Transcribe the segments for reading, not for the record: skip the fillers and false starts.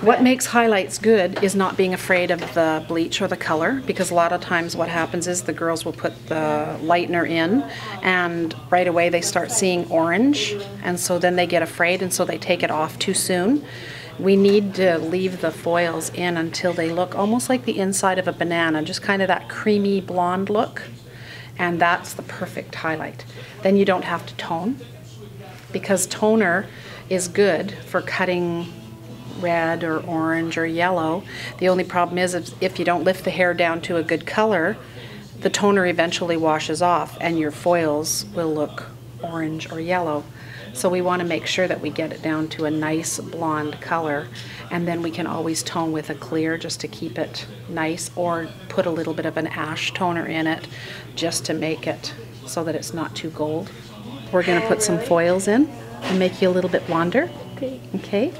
What makes highlights good is not being afraid of the bleach or the color, because a lot of times what happens is the girls will put the lightener in and right away they start seeing orange, and so then they get afraid and so they take it off too soon. We need to leave the foils in until they look almost like the inside of a banana, just kind of that creamy blonde look, and that's the perfect highlight. Then you don't have to tone, because toner is good for cutting red or orange or yellow. The only problem is if you don't lift the hair down to a good color, the toner eventually washes off and your foils will look orange or yellow. So we want to make sure that we get it down to a nice blonde color, and then we can always tone with a clear just to keep it nice, or put a little bit of an ash toner in it just to make it so that it's not too gold. We're going to put some foils in and make you a little bit blonder. Okay.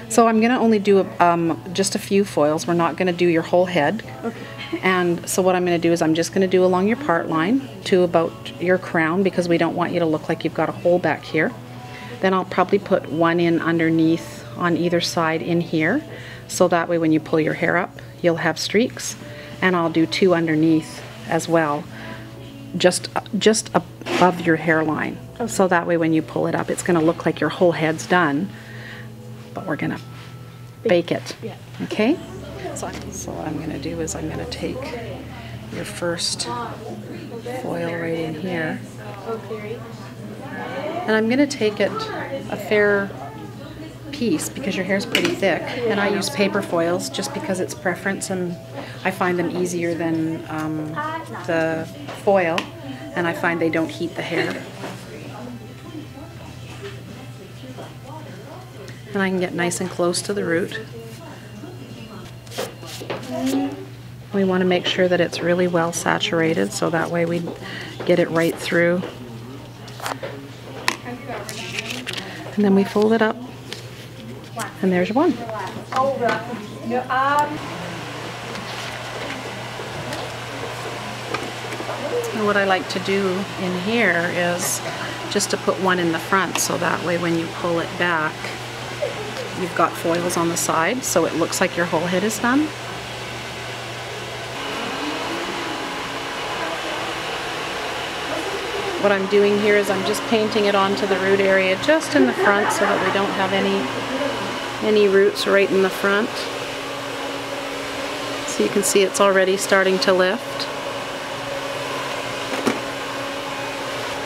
So I'm going to only do just a few foils. We're not going to do your whole head. Okay. And so what I'm going to do is I'm just going to do along your part line to about your crown, because we don't want you to look like you've got a hole back here. Then I'll probably put one in underneath on either side in here, so that way when you pull your hair up you'll have streaks. And I'll do two underneath as well, just above your hairline. Okay. So that way when you pull it up it's going to look like your whole head's done. But we're going to bake it, yeah. Okay? So what I'm going to do is I'm going to take your first foil right in here, and I'm going to take it a fair piece because your hair's pretty thick, and I use paper foils just because it's preference and I find them easier than the foil, and I find they don't heat the hair. And I can get nice and close to the root. We want to make sure that it's really well saturated, so that way we get it right through. And then we fold it up, and there's one. And what I like to do in here is just to put one in the front, so that way when you pull it back you've got foils on the side, so it looks like your whole head is done. What I'm doing here is I'm just painting it onto the root area just in the front, so that we don't have any roots right in the front. So you can see it's already starting to lift.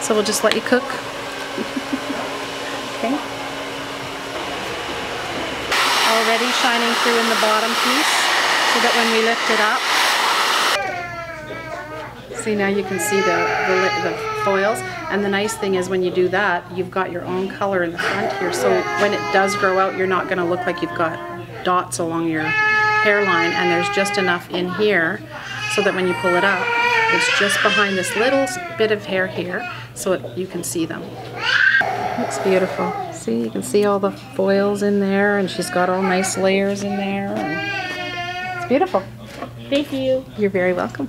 So we'll just let you cook. Okay. Already shining through in the bottom piece, so that when we lift it up, see, now you can see the foils. And the nice thing is when you do that, you've got your own color in the front here, so when it does grow out you're not going to look like you've got dots along your hairline, and there's just enough in here so that when you pull it up it's just behind this little bit of hair here, so you can see them. Looks beautiful. See, you can see all the foils in there, and she's got all nice layers in there. And it's beautiful. Thank you. You're very welcome.